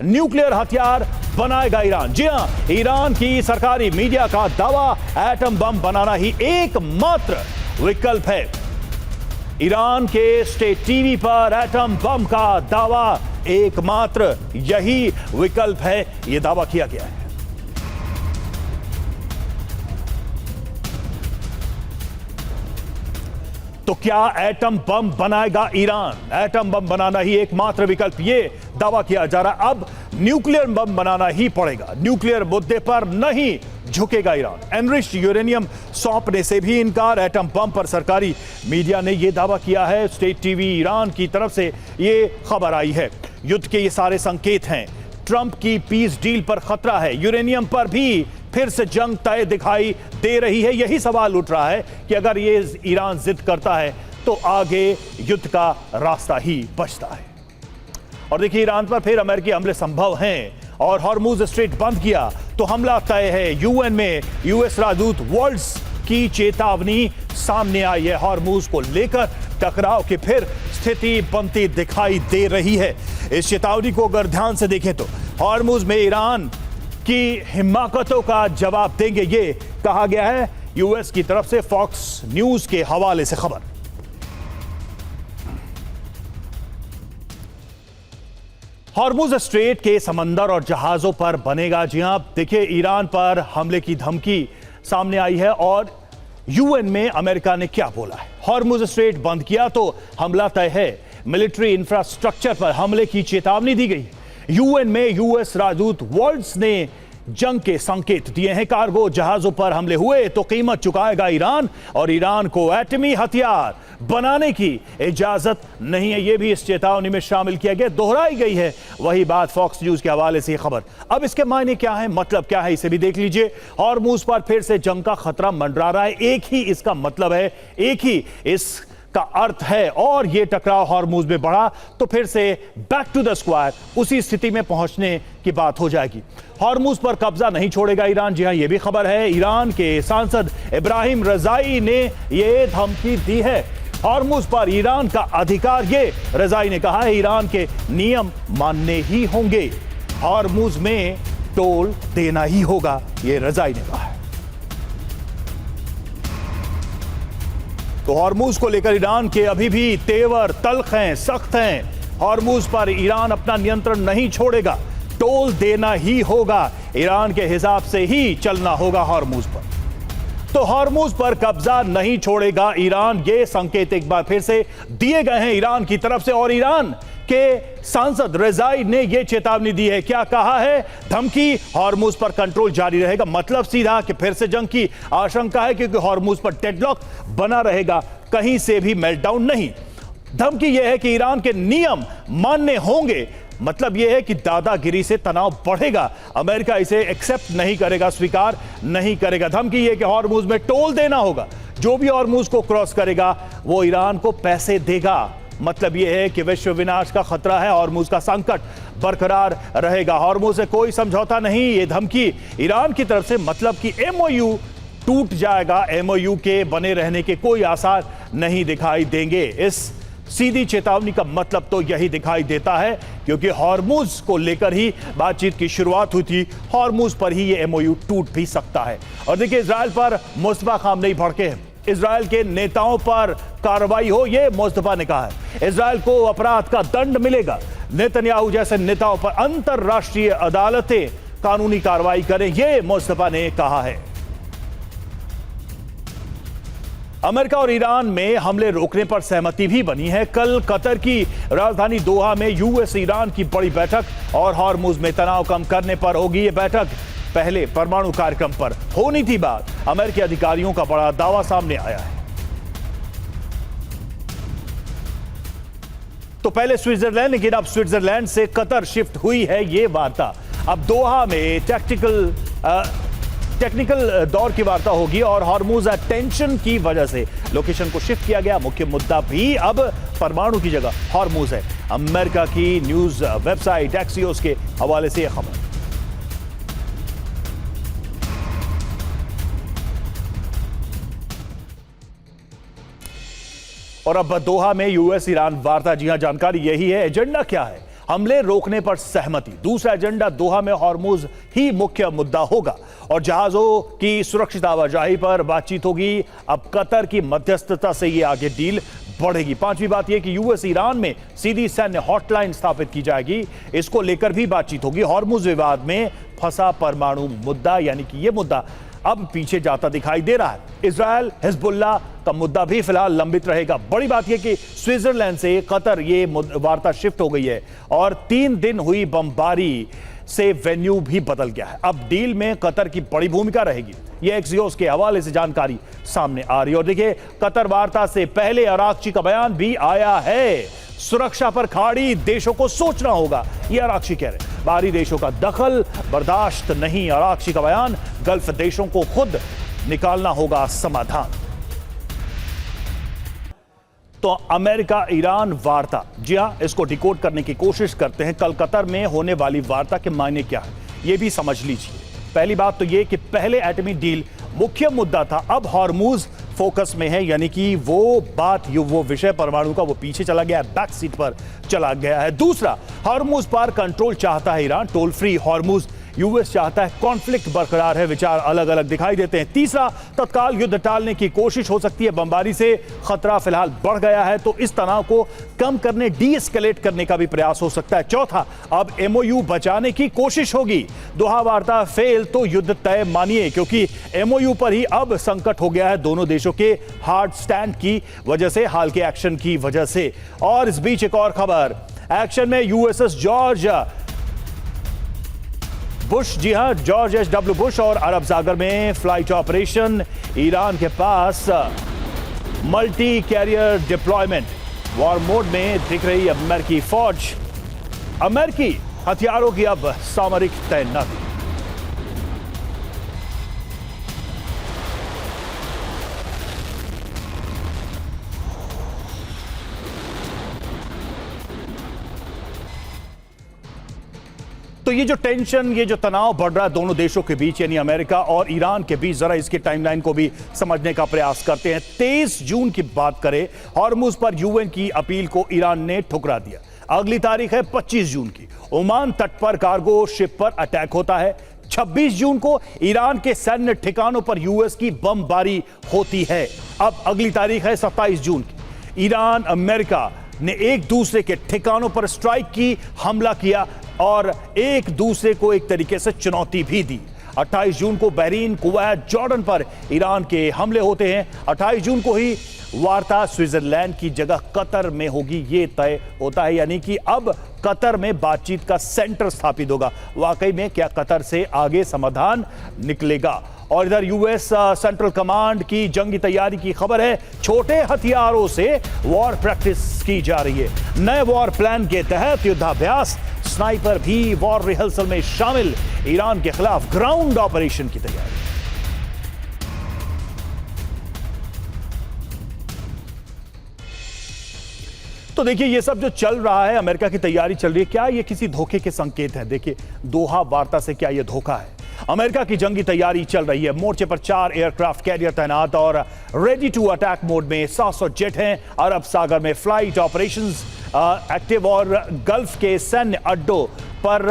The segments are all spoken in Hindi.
न्यूक्लियर हथियार बनाएगा ईरान। जी हां, ईरान की सरकारी मीडिया का दावा एटम बम बनाना ही एकमात्र विकल्प है। ईरान के स्टेट टीवी पर एटम बम का दावा एकमात्र यही विकल्प है, यह दावा किया गया है। तो क्या एटम बम बनाएगा ईरान? एटम बम बनाना ही एकमात्र विकल्प, यह दावा किया जा रहा। अब न्यूक्लियर बम बनाना ही पड़ेगा, न्यूक्लियर मुद्दे पर नहीं झुकेगा ईरान। एनरिच्ड यूरेनियम सौंपने से भी इनकार। एटम बम पर सरकारी मीडिया ने यह दावा किया है। स्टेट टीवी ईरान की तरफ से यह खबर आई है। युद्ध के ये सारे संकेत हैं। ट्रंप की पीस डील पर खतरा है। यूरेनियम पर भी फिर से जंग तय दिखाई दे रही है। यही सवाल उठ रहा है कि अगर ये ईरान जिद करता है तो आगे युद्ध का रास्ता ही बचता है। और देखिए, ईरान पर फिर अमेरिकी हमले संभव हैं और हॉर्मुज स्ट्रेट बंद किया तो हमला तय है। यूएन में यूएस राजदूत वॉल्ट्स की चेतावनी सामने आई है। हॉर्मुज को लेकर टकराव की फिर स्थिति बनती दिखाई दे रही है। इस चेतावनी को अगर ध्यान से देखें तो हॉर्मुज में ईरान की हिमाकतों का जवाब देंगे, ये कहा गया है यूएस की तरफ से। फॉक्स न्यूज के हवाले से खबर। हॉर्मुज स्ट्रेट के समंदर और जहाजों पर बनेगा। जी हां, देखिए, ईरान पर हमले की धमकी सामने आई है और यूएन में अमेरिका ने क्या बोला है। हॉर्मुज स्ट्रेट बंद किया तो हमला तय है। मिलिट्री इंफ्रास्ट्रक्चर पर हमले की चेतावनी दी गई। यूएन में यूएस राजदूत वॉल्ट्स ने जंग के संकेत दिए हैं। कार्गो जहाजों पर हमले हुए तो कीमत चुकाएगा ईरान और ईरान को एटमी हथियार बनाने की इजाजत नहीं है, यह भी इस चेतावनी में शामिल किया गया। दोहराई गई है वही बात फॉक्स न्यूज के हवाले से खबर। अब इसके मायने क्या है, मतलब क्या है, इसे भी देख लीजिए। हॉर्मुज पर फिर से जंग का खतरा मंडरा रहा है। एक ही इसका मतलब है, एक ही इस का अर्थ है। और ये टकराव हॉर्मुज में बढ़ा तो फिर से बैक टू द स्क्वायर, उसी स्थिति में पहुंचने की बात हो जाएगी। हॉर्मुज पर कब्जा नहीं छोड़ेगा ईरान। जी हां, यह भी खबर है। ईरान के सांसद इब्राहिम रजाई ने यह धमकी दी है। हॉर्मुज पर ईरान का अधिकार, ये रजाई ने कहा है, ईरान के नियम मानने ही होंगे। हॉर्मुज में टोल देना ही होगा, ये रजाई ने कहा है। तो हॉर्मुज को लेकर ईरान के अभी भी तेवर तल्ख हैं, सख्त हैं। हॉर्मुज पर ईरान अपना नियंत्रण नहीं छोड़ेगा, टोल देना ही होगा। ईरान के हिसाब से ही चलना होगा हॉर्मुज पर। तो हॉर्मुज पर कब्जा नहीं छोड़ेगा ईरान, ये संकेत एक बार फिर से दिए गए हैं ईरान की तरफ से। और ईरान के सांसद रजाई ने यह चेतावनी दी है। क्या कहा है? धमकी, हॉर्मुज पर कंट्रोल जारी रहेगा। मतलब सीधा कि फिर से जंग की आशंका है, क्योंकि हॉर्मुज पर डेडलॉक बना रहेगा, कहीं से भी मेल्टडाउन नहीं। धमकी यह है कि ईरान के नियम मानने होंगे। मतलब यह है कि दादागिरी से तनाव बढ़ेगा। अमेरिका इसे एक्सेप्ट नहीं करेगा, स्वीकार नहीं करेगा। धमकी यह कि हॉर्मुज में टोल देना होगा। जो भी हॉर्मुज को क्रॉस करेगा वो ईरान को पैसे देगा। मतलब यह है कि विश्व विनाश का खतरा है, हॉर्मुज का संकट बरकरार रहेगा। हॉर्मुज से कोई समझौता नहीं, ये धमकी ईरान की तरफ से। मतलब कि एमओयू टूट जाएगा, एमओयू के बने रहने के कोई आसार नहीं दिखाई देंगे। इस सीधी चेतावनी का मतलब तो यही दिखाई देता है, क्योंकि हॉर्मुज को लेकर ही बातचीत की शुरुआत हुई थी। हॉर्मुज पर ही ये एमओयू टूट भी सकता है। और देखिए, इजराइल पर मुस्तफा खामनेई भड़के हैं। इजराइल के नेताओं पर कार्रवाई हो, यह मुस्तफा ने कहा है। इजराइल को अपराध का दंड मिलेगा। नेतन्याहू जैसे नेताओं पर अंतरराष्ट्रीय अदालतें कानूनी कार्रवाई करें, यह मुस्तफा ने कहा है। अमेरिका और ईरान में हमले रोकने पर सहमति भी बनी है। कल कतर की राजधानी दोहा में यूएस ईरान की बड़ी बैठक और हॉर्मुज में तनाव कम करने पर होगी ये बैठक। पहले परमाणु कार्यक्रम पर होनी थी बात। अमेरिकी अधिकारियों का बड़ा दावा सामने आया है। तो पहले स्विट्जरलैंड, लेकिन अब स्विट्जरलैंड से कतर शिफ्ट हुई है ये वार्ता। अब दोहा में टेक्निकल दौर की वार्ता होगी और हॉर्मुज टेंशन की वजह से लोकेशन को शिफ्ट किया गया। मुख्य मुद्दा भी अब परमाणु की जगह हॉर्मुज है। अमेरिका की न्यूज वेबसाइट एक्सियोस के हवाले से यह खबर। और अब दोहा में यूएस ईरान वार्ता। जी हां, जानकारी यही है। एजेंडा क्या है? हमले रोकने पर सहमति। दूसरा एजेंडा दोहा में हॉर्मुज ही मुख्य मुद्दा होगा और जहाजों की सुरक्षित आवाजाही पर बातचीत होगी। अब कतर की मध्यस्थता से यह आगे डील बढ़ेगी। पांचवी बात यह कि यूएस ईरान में सीधी सैन्य हॉटलाइन स्थापित की जाएगी, इसको लेकर भी बातचीत होगी। हॉर्मुज विवाद में फंसा परमाणु मुद्दा यानी कि यह मुद्दा अब पीछे जाता दिखाई दे रहा है। इजरायल हिजबुल्लाह का मुद्दा भी फिलहाल लंबित रहेगा। बड़ी बात यह कि स्विट्जरलैंड से कतर ये वार्ता शिफ्ट हो गई है और 3 दिन हुई बमबारी से वेन्यू भी बदल गया है। अब डील में कतर की बड़ी भूमिका रहेगी, यह एक्सियोस के हवाले से जानकारी सामने आ रही है। और देखिए, कतर वार्ता से पहले अराक्ची का बयान भी आया है। सुरक्षा पर खाड़ी देशों को सोचना होगा, यह अराक्ची कह रहे हैं। बाहरी देशों का दखल बर्दाश्त नहीं, अराक्ची का बयान। गल्फ देशों को खुद निकालना होगा समाधान। तो अमेरिका ईरान वार्ता, जी हां, इसको डिकोड करने की कोशिश करते हैं। कल कतर में होने वाली वार्ता के मायने क्या है, यह भी समझ लीजिए। पहली बात तो यह कि पहले एटमी डील मुख्य मुद्दा था, अब हॉर्मुज फोकस में है, यानी कि वो विषय परमाणु का वो पीछे चला गया है, बैक सीट पर चला गया है। दूसरा, हॉर्मुज पर कंट्रोल चाहता है Iran, toll free Hormuz. US चाहता है कॉन्फ्लिक्ट बरकरार है, विचार अलग अलग दिखाई देते हैं। तीसरा, तत्काल युद्ध टालने की कोशिश हो सकती है, बमबारी से खतरा फिलहाल बढ़ गया है तो इस तनाव को कम करने, डी एस्केलेट करने का भी प्रयास हो सकता है। चौथा, अब एमओयू बचाने की कोशिश होगी। दोहा वार्ता फेल तो युद्ध तय मानिए, क्योंकि एमओयू पर ही अब संकट हो गया है दोनों देशों के हार्ड स्टैंड की वजह से, हाल के एक्शन की वजह से। और इस बीच एक और खबर, एक्शन में यूएसएस जॉर्ज बुश, जी हां, जॉर्ज एच.डब्ल्यू. बुश और अरब सागर में फ्लाइट ऑपरेशन। ईरान के पास multi carrier deployment, war mode में दिख रही अमेरिकी फौज। अमेरिकी हथियारों की अब सामरिक तैनाती। तो ये जो टेंशन, ये जो तनाव बढ़ रहा है दोनों देशों के बीच यानी अमेरिका और ईरान के बीच, जरा इसकी टाइमलाइन को भी समझने का प्रयास करते हैं। 23 जून की बात करें, हॉर्मुज पर यूएन की अपील को ईरान ने ठुकरा दिया। अगली तारीख है 25 जून की, ओमान तट पर कार्गो शिप पर अटैक होता है। 26 जून को ईरान के सैन्य ठिकानों पर यूएस की बमबारी होती है। अब अगली तारीख है 27 जून की, ईरान अमेरिका ने एक दूसरे के ठिकानों पर स्ट्राइक की, हमला किया और एक दूसरे को एक तरीके से चुनौती भी दी। 28 जून को बहरीन, कुवैत, जॉर्डन पर ईरान के हमले होते हैं। 28 जून को ही वार्ता स्विट्जरलैंड की जगह कतर में होगी, ये तय होता है, यानी कि अब कतर में बातचीत का सेंटर स्थापित होगा। वाकई में क्या कतर से आगे समाधान निकलेगा? और इधर यूएस सेंट्रल कमांड की जंगी तैयारी की खबर है, छोटे हथियारों से वॉर प्रैक्टिस की जा रही है। नए वॉर प्लान के तहत युद्धाभ्यास, स्नाइपर भी वॉर रिहर्सल में शामिल। ईरान के खिलाफ ग्राउंड ऑपरेशन की तैयारी। तो देखिए, ये सब जो चल रहा है, अमेरिका की तैयारी चल रही है, क्या ये किसी धोखे के संकेत है? देखिए, दोहा वार्ता से क्या ये धोखा है? अमेरिका की जंगी तैयारी चल रही है, मोर्चे पर 4 एयरक्राफ्ट कैरियर तैनात और रेडी टू अटैक मोड में 700 जेट हैं। अरब सागर में फ्लाइट ऑपरेशंस एक्टिव और गल्फ के सैन्य अड्डों पर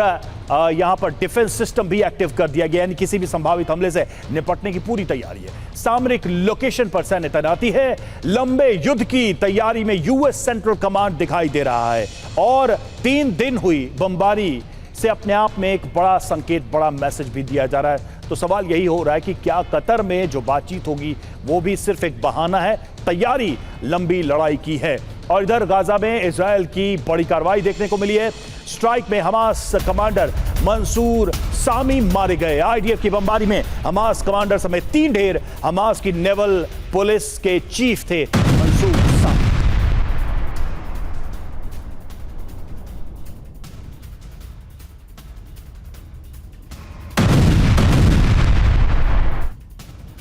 यहां पर डिफेंस सिस्टम भी एक्टिव कर दिया गया, यानी किसी भी संभावित हमले से निपटने की पूरी तैयारी है। सामरिक लोकेशन पर सैन्य तैनाती है। लंबे युद्ध की तैयारी में यूएस सेंट्रल कमांड दिखाई दे रहा है और 3 दिन हुई बमबारी से अपने आप में एक बड़ा संकेत, बड़ा मैसेज भी दिया जा रहा है। तो सवाल यही हो रहा है कि क्या कतर में जो बातचीत होगी वो भी सिर्फ एक बहाना है? तैयारी लंबी लड़ाई की है। और इधर गाजा में इजरायल की बड़ी कार्रवाई देखने को मिली है। स्ट्राइक में हमास कमांडर मंसूर सामी मारे गए। आईडीएफ की बमबारी में हमास कमांडर समेत 3 ढेर। हमास की नेवल पुलिस के चीफ थे मंसूर सामी।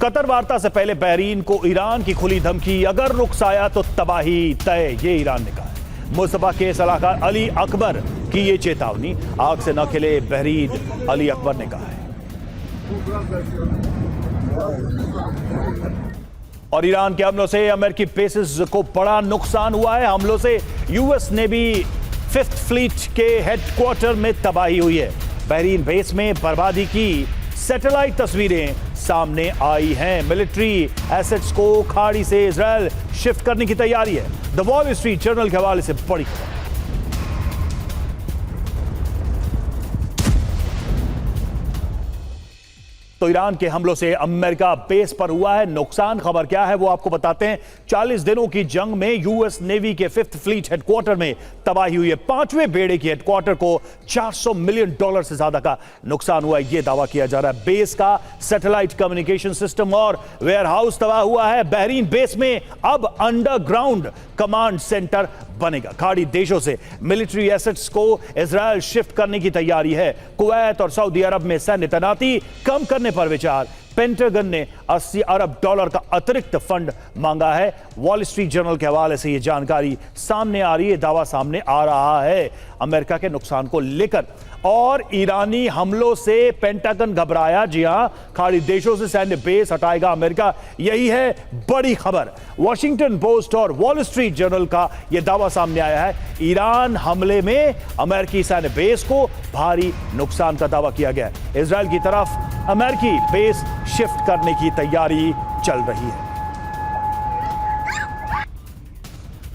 कतर वार्ता से पहले बहरीन को ईरान की खुली धमकी, अगर रुख आया तो तबाही तय, ये ईरान ने कहा है। मुस्तफा के सलाहकार अली अकबर की ये चेतावनी, आग से न खिले बहरीन, अली अकबर ने कहा है। और ईरान के हमलों से अमेरिकी बेसिस को बड़ा नुकसान हुआ है। हमलों से यूएस ने भी फिफ्थ फ्लीट के हेडक्वार्टर में तबाही हुई है। बहरीन बेस में बर्बादी की सैटेलाइट तस्वीरें सामने आई हैं। मिलिट्री एसेट्स को खाड़ी से इजराइल शिफ्ट करने की तैयारी है। द वॉल स्ट्रीट जर्नल के हवाले से बड़ी खबर। तो ईरान के हमलों से अमेरिका बेस पर हुआ है नुकसान। खबर क्या है वो आपको बताते हैं। 40 दिनों की जंग में यूएस नेवी के फिफ्थ फ्लीट हेडक्वार्टर में तबाही हुई है। 5वें बेड़े की हेडक्वार्टर को $400 मिलियन से ज्यादा का नुकसान हुआ है, यह दावा किया जा रहा है। बेस का सैटेलाइट कम्युनिकेशन सिस्टम और वेयरहाउस तबाह हुआ है। बहरीन बेस में अब अंडरग्राउंड कमांड सेंटर बनेगा। खाड़ी देशों से मिलिट्री एसेट्स को इजराइल शिफ्ट करने की तैयारी है। कुवैत और सऊदी अरब में सैन्य तैनाती कम करने पर विचार। पेंटागन ने $80 अरब का अतिरिक्त फंड मांगा है। वॉल स्ट्रीट जर्नल के हवाले से यह जानकारी सामने आ रही है, दावा सामने आ रहा है अमेरिका के नुकसान को लेकर। और ईरानी हमलों से पेंटागन घबराया। जी हां, खाड़ी देशों से सैन्य बेस हटाएगा अमेरिका, यही है बड़ी खबर। वॉशिंगटन पोस्ट और वॉल स्ट्रीट जर्नल का यह दावा सामने आया है। ईरान हमले में अमेरिकी सैन्य बेस को भारी नुकसान का दावा किया गया है। इजराइल की तरफ अमेरिकी बेस शिफ्ट करने की तैयारी चल रही है।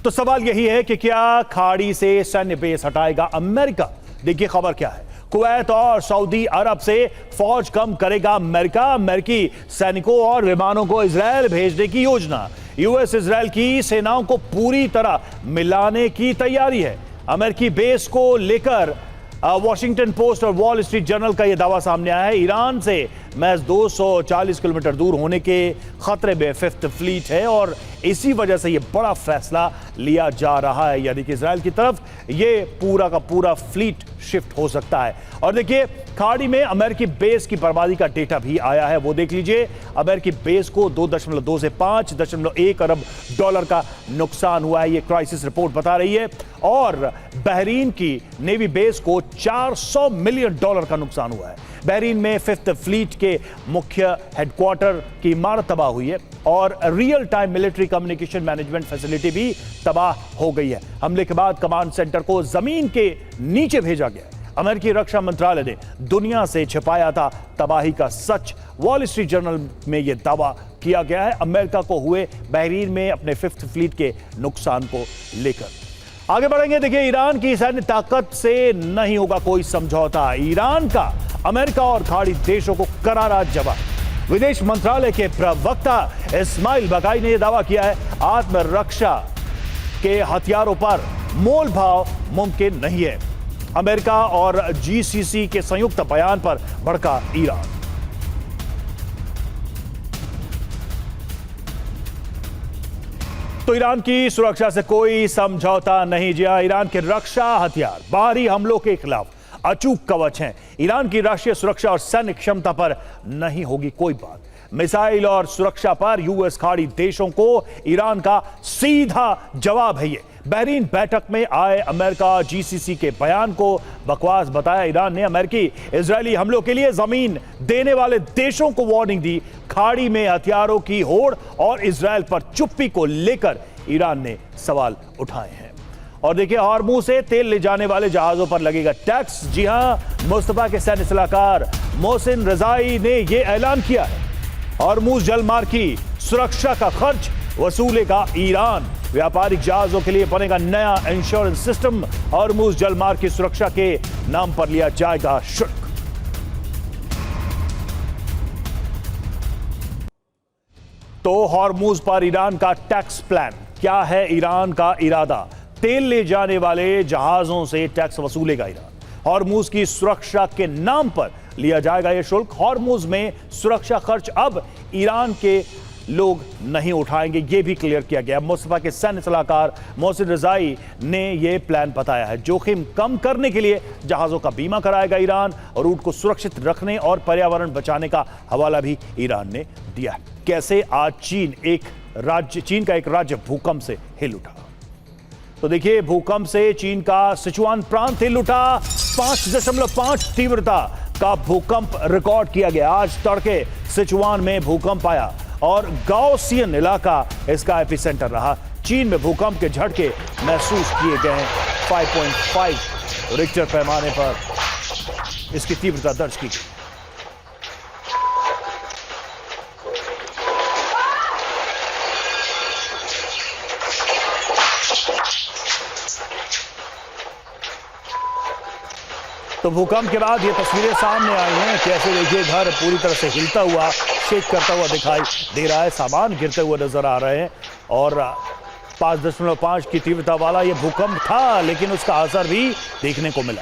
तो सवाल यही है कि क्या खाड़ी से सैन्य बेस हटाएगा अमेरिका? देखिए खबर क्या है। कुवैत और सऊदी अरब से फौज कम करेगा अमेरिका। अमेरिकी सैनिकों और विमानों को इजराइल भेजने की योजना। यूएस इजराइल की सेनाओं को पूरी तरह मिलाने की तैयारी है। अमेरिकी बेस को लेकर वॉशिंगटन पोस्ट और वॉल स्ट्रीट जर्नल का यह दावा सामने आया है। ईरान से महज 240 किलोमीटर दूर होने के खतरे में फिफ्थ फ्लीट है और इसी वजह से यह बड़ा फैसला लिया जा रहा है, यानी कि इजराइल की तरफ यह पूरा का पूरा फ्लीट शिफ्ट हो सकता है। और देखिए खाड़ी में अमेरिकी बेस की बर्बादी का डेटा भी आया है, वो देख लीजिए। अमेरिकी बेस को 2.2 से 5.1 अरब डॉलर का नुकसान हुआ है, यह क्राइसिस रिपोर्ट बता रही है। और बहरीन की नेवी बेस को $400 मिलियन का नुकसान हुआ है। बहरीन में फिफ्थ फ्लीट के मुख्य हेडक्वार्टर की इमारत तबाह हुई है और real time military communication management facility भी तबाह हो गई है। हमले के बाद कमांड सेंटर को जमीन के नीचे भेजा गया। अमेरिकी रक्षा मंत्रालय ने दुनिया से छिपाया था तबाही का सच। वॉल स्ट्रीट जर्नल में यह दावा किया गया है अमेरिका को हुए बहरीन में अपने फिफ्थ फ्लीट के नुकसान को लेकर। आगे बढ़ेंगे। देखिए ईरान की सैन्य ताकत से नहीं होगा कोई समझौता। ईरान का अमेरिका और खाड़ी देशों को करारा जवाब। विदेश मंत्रालय के प्रवक्ता इस्माइल बकाई ने यह दावा किया है आत्मरक्षा के हथियारों पर मोल भाव मुमकिन नहीं है। अमेरिका और जीसीसी के संयुक्त बयान पर भड़का ईरान। तो ईरान की सुरक्षा से कोई समझौता नहीं। जी हां, ईरान के रक्षा हथियार बाहरी हमलों के खिलाफ अचूक कवच हैं। ईरान की राष्ट्रीय सुरक्षा और सैन्य क्षमता पर नहीं होगी कोई बात। मिसाइल और सुरक्षा पर यूएस खाड़ी देशों को ईरान का सीधा जवाब है। ये बहरीन बैठक में आए अमेरिका जीसीसी के बयान को बकवास बताया। ईरान ने अमेरिकी इजरायली हमलों के लिए जमीन देने वाले देशों को वार्निंग दी। खाड़ी में हथियारों की होड़ और इजराइल पर चुप्पी को लेकर ईरान ने सवाल उठाए हैं। और देखिए हॉर्मुज से तेल ले जाने वाले जहाजों पर लगेगा टैक्स। जी हां, मुस्तफा के सैन्य सलाहकार मोहसिन रजाई ने यह ऐलान किया है। हॉर्मुज जलमार्ग की सुरक्षा का खर्च वसूलेगा ईरान। व्यापारिक जहाजों के लिए बनेगा नया इंश्योरेंस सिस्टम। हॉर्मुज जलमार्ग की सुरक्षा के नाम पर लिया जाएगा शुल्क। तो हॉर्मुज पर ईरान का टैक्स प्लान क्या है? ईरान का इरादा तेल ले जाने वाले जहाजों से टैक्स वसूलेगा ईरान। हॉर्मुज की सुरक्षा के नाम पर लिया जाएगा यह शुल्क। हॉर्मुज में सुरक्षा खर्च अब ईरान के लोग नहीं उठाएंगे, यह भी क्लियर किया गया। मुस्तफा के सैन्य सलाहकार मोहसिन रजाई ने यह प्लान बताया है। जोखिम कम करने के लिए जहाजों का बीमा कराएगा ईरान और रूट को सुरक्षित रखने और पर्यावरण बचाने का हवाला भी ईरान ने दिया है। कैसे आज चीन का एक राज्य भूकंप से हिल उठा। तो देखिए भूकंप से चीन का सिचुआन प्रांत हिल उठा। 5.5 तीव्रता का भूकंप रिकॉर्ड किया गया। आज तड़के सिचुआन में भूकंप आया और गाओसियन इलाका इसका एपिसेंटर रहा। चीन में भूकंप के झटके महसूस किए गए हैं। 5.5 रिक्टर पैमाने पर इसकी तीव्रता दर्ज की गई। तो भूकंप के बाद ये तस्वीरें सामने आई हैं। कैसे देखिए घर पूरी तरह से हिलता हुआ, शेक करता हुआ दिखाई दे रहा है, सामान गिरते हुए नजर आ रहे हैं। और 5.5 की तीव्रता वाला ये भूकंप था, लेकिन उसका असर भी देखने को मिला।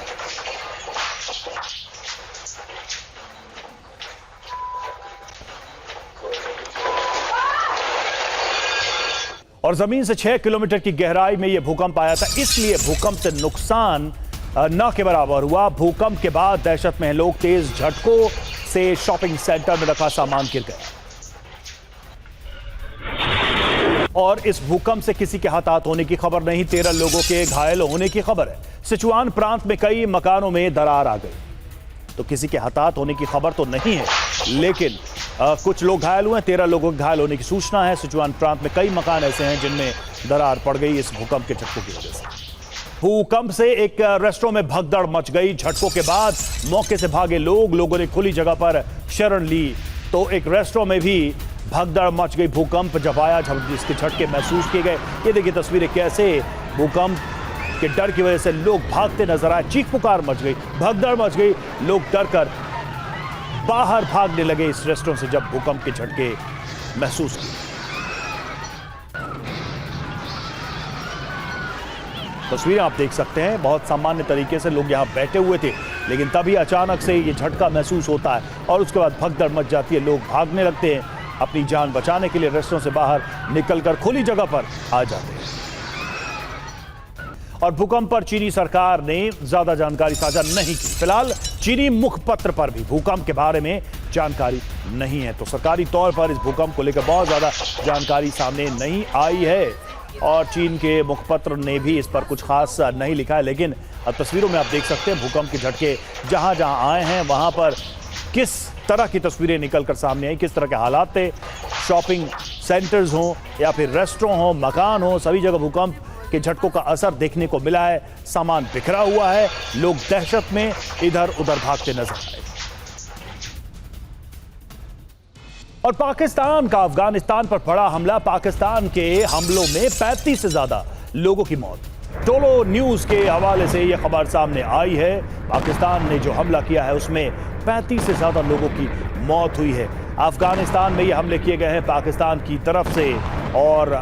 और जमीन से 6 किलोमीटर की गहराई में यह भूकंप आया था, इसलिए भूकंप से नुकसान न के बराबर हुआ। भूकंप के बाद दहशत में लोग, तेज झटकों से शॉपिंग सेंटर में रखा सामान गिर गया। और इस भूकंप से किसी के हताहत होने की खबर नहीं, 13 लोगों के घायल होने की खबर है। सिचुआन प्रांत में कई मकानों में दरार आ गई, तो किसी के हताहत होने की खबर तो नहीं है, लेकिन कुछ लोग घायल हुए हैं। 13 लोगों के घायल होने की सूचना है। सिचुआन प्रांत में कई मकान ऐसे हैं जिनमें दरार पड़ गई इस भूकंप के झटकों की वजह से। भूकंप से एक रेस्टोरेंट में भगदड़ मच गई। झटकों के बाद मौके से भागे लोगों ने खुली जगह पर शरण ली, तो एक रेस्टोरेंट में भी भगदड़ मच गई। भूकंप जब आया, जब इसके झटके महसूस किए गए। ये देखिए तस्वीरें, कैसे भूकंप के डर की वजह से लोग भागते नजर आए। चीख पुकार मच गई, भगदड़ मच गई, लोग डर कर बाहर भागने लगे इस रेस्टोरेंट से जब भूकंप के झटके महसूस किए। तस्वीरें आप देख सकते हैं, बहुत सामान्य तरीके से लोग यहां बैठे हुए थे, लेकिन तभी अचानक से ये झटका महसूस होता है और उसके बाद भगदड़ मच जाती है। लोग भागने लगते हैं, अपनी जान बचाने के लिए रेस्टोरेंट से बाहर निकलकर खुली जगह पर आ जाते हैं। और भूकंप पर चीनी सरकार ने ज्यादा जानकारी साझा नहीं की। फिलहाल चीनी मुखपत्र पर भी भूकंप के बारे में जानकारी नहीं है, तो सरकारी तौर पर इस भूकंप को लेकर बहुत ज्यादा जानकारी सामने नहीं आई है। और चीन के मुखपत्र ने भी इस पर कुछ खास नहीं लिखा है, लेकिन अब तस्वीरों में आप देख सकते हैं भूकंप के झटके जहां जहां आए हैं वहां पर किस तरह की तस्वीरें निकलकर सामने आई, किस तरह के हालात थे। शॉपिंग सेंटर्स हों या फिर रेस्टोरेंट हो, मकान हो, सभी जगह भूकंप के झटकों का असर देखने को मिला है। सामान बिखरा हुआ है, लोग दहशत में इधर उधर भागते नजर आए। और पाकिस्तान का अफगानिस्तान पर बड़ा हमला, पाकिस्तान के हमलों में 35 से ज्यादा लोगों की मौत। टोलो न्यूज के हवाले से यह खबर सामने आई है। पाकिस्तान ने जो हमला किया है उसमें 35 से ज्यादा लोगों की मौत हुई है। अफगानिस्तान में यह हमले किए गए हैं पाकिस्तान की तरफ से, और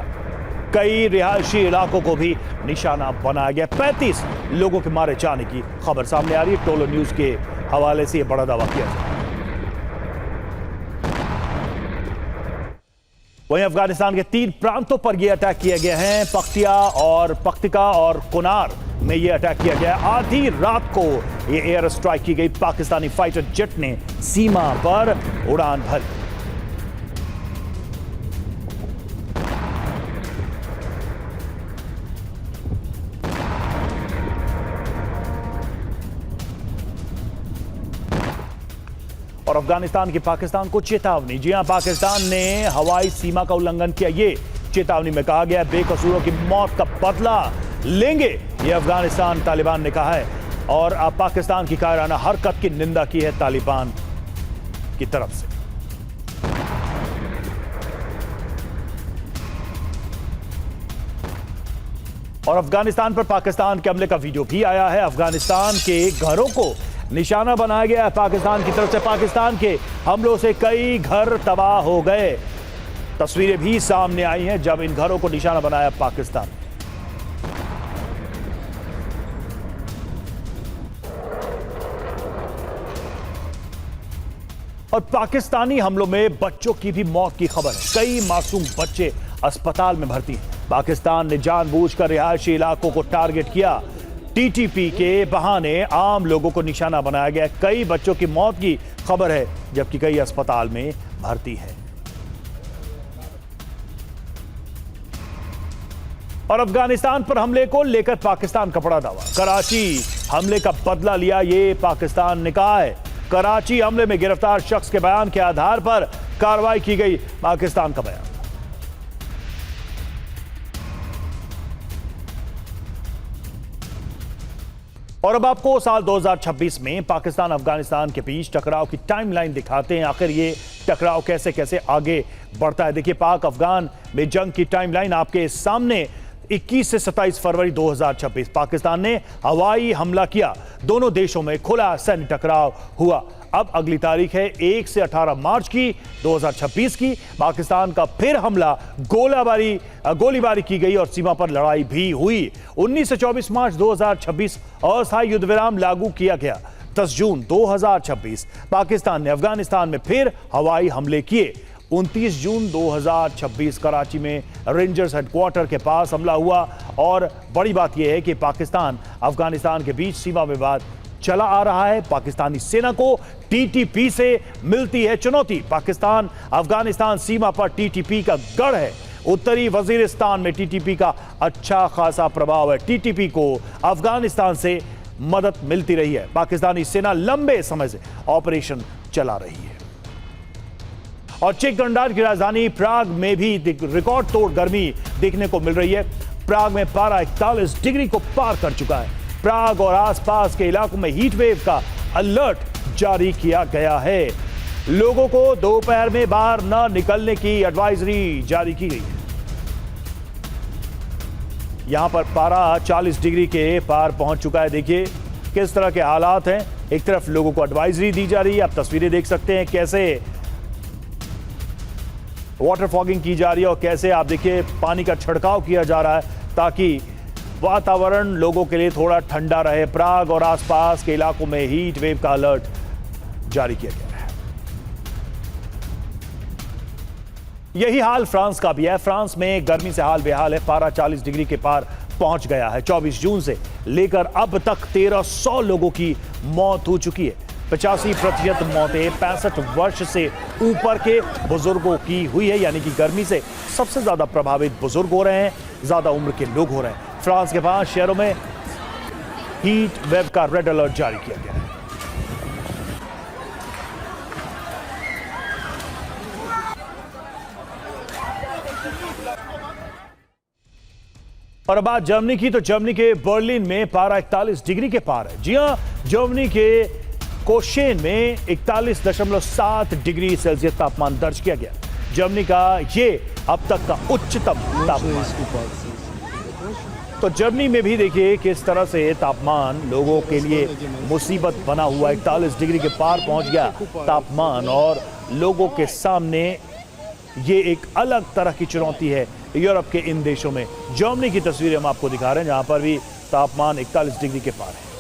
कई रिहायशी इलाकों को भी निशाना बनाया गया। 35 लोगों के मारे जाने की खबर सामने आ रही है। टोलो न्यूज के हवाले से यह बड़ा दावा किया जाए। वहीं अफगानिस्तान के 3 प्रांतों पर यह अटैक किए गए हैं। पख्तिका और कुनार में यह अटैक किया गया। आधी रात को यह एयर स्ट्राइक की गई। पाकिस्तानी फाइटर जेट ने सीमा पर उड़ान भरी। और अफगानिस्तान की पाकिस्तान को चेतावनी। जी हां, पाकिस्तान ने हवाई सीमा का उल्लंघन किया। ये चेतावनी में कहा गया बेकसूरों की मौत का बदला लेंगे, ये अफगानिस्तान तालिबान ने कहा है। और अब पाकिस्तान की कायराना हरकत की निंदा की है तालिबान की तरफ से। और अफगानिस्तान पर पाकिस्तान के हमले का वीडियो भी आया है। अफगानिस्तान के घरों को निशाना बनाया गया है पाकिस्तान की तरफ से। पाकिस्तान के हमलों से कई घर तबाह हो गए। तस्वीरें भी सामने आई हैं जब इन घरों को निशाना बनाया पाकिस्तान। और पाकिस्तानी हमलों में बच्चों की भी मौत की खबर है। कई मासूम बच्चे अस्पताल में भर्ती हैं। पाकिस्तान ने जानबूझकर रिहायशी इलाकों को टारगेट किया। टीटीपी के बहाने आम लोगों को निशाना बनाया गया। कई बच्चों की मौत की खबर है, जबकि कई अस्पताल में भर्ती है। और अफगानिस्तान पर हमले को लेकर पाकिस्तान का बड़ा दावा। कराची हमले का बदला लिया, ये पाकिस्तान ने कहा है। कराची हमले में गिरफ्तार शख्स के बयान के आधार पर कार्रवाई की गई, पाकिस्तान का बयान। और अब आपको साल 2026 में पाकिस्तान अफगानिस्तान के बीच टकराव की टाइमलाइन दिखाते हैं। आखिर ये टकराव कैसे कैसे आगे बढ़ता है। देखिए, पाक अफगान में जंग की टाइमलाइन आपके सामने। 21 से 27 फरवरी 2026 पाकिस्तान ने हवाई हमला किया। दोनों देशों में खुला सैन्य टकराव हुआ। अब अगली तारीख है 1 से 18 मार्च की 2026 की। पाकिस्तान का फिर हमला, गोलीबारी की गई और सीमा पर लड़ाई भी हुई। 19 से 24 मार्च 2026 अस्थायी युद्ध विराम लागू किया गया। 10 जून 2026 पाकिस्तान ने अफगानिस्तान में फिर हवाई हमले किए। 29 जून 2026 कराची में रेंजर्स हेडक्वार्टर के पास हमला हुआ। और बड़ी बात यह है कि पाकिस्तान अफगानिस्तान के बीच सीमा विवाद चला आ रहा है। पाकिस्तानी सेना को टीटीपी से मिलती है चुनौती। पाकिस्तान अफगानिस्तान सीमा पर टीटीपी का गढ़ है। उत्तरी वजीरिस्तान में टीटीपी का अच्छा खासा प्रभाव है। टीटीपी को अफगानिस्तान से मदद मिलती रही है। पाकिस्तानी सेना लंबे समय से ऑपरेशन चला रही है। और चेक गणराज्य की राजधानी प्राग में भी रिकॉर्ड तोड़ गर्मी देखने को मिल रही है। प्राग में पारा 41 डिग्री को पार कर चुका है। प्राग और आसपास के इलाकों में हीट वेव का अलर्ट जारी किया गया है। लोगों को दोपहर में बाहर न निकलने की एडवाइजरी जारी की गई है। यहां पर पारा 40 डिग्री के पार पहुंच चुका है। देखिए किस तरह के हालात हैं। एक तरफ लोगों को एडवाइजरी दी जा रही है। आप तस्वीरें देख सकते हैं कैसे वाटर फॉगिंग की जा रही है और कैसे आप देखिए पानी का छिड़काव किया जा रहा है ताकि वातावरण लोगों के लिए थोड़ा ठंडा रहे। प्राग और आसपास के इलाकों में हीट वेव का अलर्ट जारी किया गया है। यही हाल फ्रांस का भी है। फ्रांस में गर्मी से हाल बेहाल है। पारा 40 डिग्री के पार पहुंच गया है। 24 जून से लेकर अब तक 1300 लोगों की मौत हो चुकी है। 85% मौतें 65 वर्ष से ऊपर के बुजुर्गों की हुई है। यानी कि गर्मी से सबसे ज्यादा प्रभावित बुजुर्ग हो रहे हैं, ज्यादा उम्र के लोग हो रहे हैं। फ्रांस के 5 शहरों में हीट वेव का रेड अलर्ट जारी किया गया है। और अब बात जर्मनी की, तो जर्मनी के बर्लिन में पारा 41 डिग्री के पार है। जी हां, जर्मनी के कोशेन में 41.7 डिग्री सेल्सियस तापमान दर्ज किया गया। जर्मनी का ये अब तक का उच्चतम तापमान। तो जर्मनी में भी देखिए किस तरह से तापमान लोगों के लिए मुसीबत बना हुआ। 41 डिग्री के पार पहुंच गया तापमान और लोगों के सामने ये एक अलग तरह की चुनौती है। यूरोप के इन देशों में जर्मनी की तस्वीरें हम आपको दिखा रहे हैं जहां पर भी तापमान 41 डिग्री के पार है।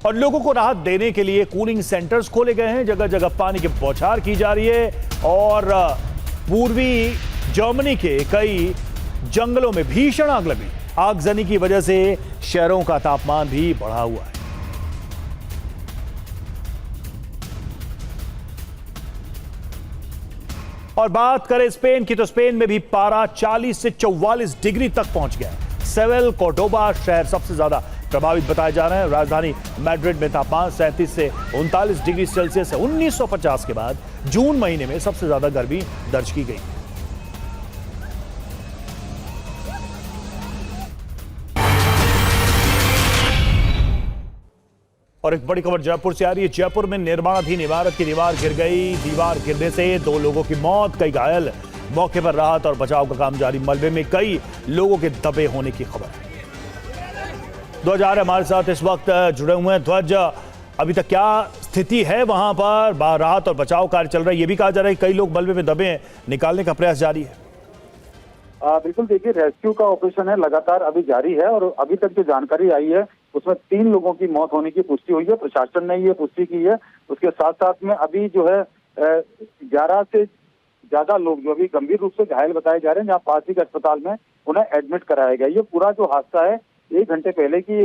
और लोगों को राहत देने के लिए कूलिंग सेंटर्स खोले गए हैं। जगह जगह पानी की बौछार की जा रही है। और पूर्वी जर्मनी के कई जंगलों में भीषण आग लगी। आगजनी की वजह से शहरों का तापमान भी बढ़ा हुआ है। और बात करें स्पेन की, तो स्पेन में भी पारा 40 से 44 डिग्री तक पहुंच गया है। सेवेल कोर्डोबा शहर सबसे ज्यादा प्रभावित बताए जा रहे हैं। राजधानी मैड्रिड में तापमान 37 से 39 डिग्री सेल्सियस है। 1950 के बाद जून महीने में सबसे ज्यादा गर्मी दर्ज की गई। और एक बड़ी खबर जयपुर से आ रही है। जयपुर में निर्माणाधीन इमारत की दीवार गिर गई। दीवार गिरने से 2 लोगों की मौत, कई घायल। मौके पर राहत और बचाव का काम जारी। मलबे में कई लोगों के दबे होने की खबर है। ध्वज हमारे साथ इस वक्त जुड़े हुए हैं। ध्वज, अभी तक क्या स्थिति है वहां पर? राहत और बचाव कार्य चल रहा है। ये भी कहा जा रहा है कि कई लोग मलबे में दबे हैं, निकालने का प्रयास जारी है। बिल्कुल, देखिए रेस्क्यू का ऑपरेशन है लगातार अभी जारी है। और अभी तक जो जानकारी आई है उसमें 3 लोगों की मौत होने की पुष्टि हुई है। प्रशासन ने ये पुष्टि की है। उसके साथ साथ में अभी जो है 11 से ज्यादा लोग जो अभी गंभीर रूप से घायल बताए जा रहे हैं, जहाँ पास ही के अस्पताल में उन्हें एडमिट कराया गया। ये पूरा जो हादसा है 1 घंटे पहले की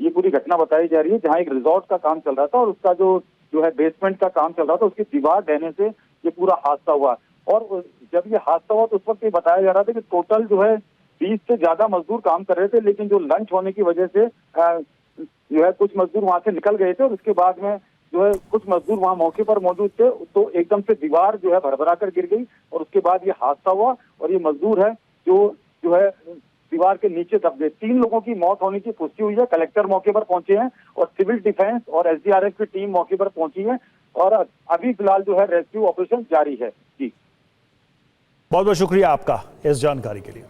ये पूरी घटना बताई जा रही है, जहाँ एक रिजॉर्ट का काम चल रहा था और उसका जो है बेसमेंट का काम चल रहा था, उसकी दीवार ढहने से ये पूरा हादसा हुआ। और जब ये हादसा हुआ तो उस वक्त ये बताया जा रहा था कि टोटल जो है 20 से ज्यादा मजदूर काम कर रहे थे, लेकिन जो लंच होने की वजह से जो है कुछ मजदूर वहां से निकल गए थे। और उसके बाद में जो है कुछ मजदूर वहां मौके पर मौजूद थे, तो एकदम से दीवार जो है भरभरा कर गिर गई और उसके बाद ये हादसा हुआ। और ये मजदूर है जो है दीवार के नीचे दब गए। 3 लोगों की मौत होने की पुष्टि हुई है। कलेक्टर मौके पर पहुंचे हैं और सिविल डिफेंस और एसडीआरएफ की टीम मौके पर पहुंची है और अभी फिलहाल जो है रेस्क्यू ऑपरेशन जारी है। जी, बहुत बहुत शुक्रिया आपका इस जानकारी के लिए।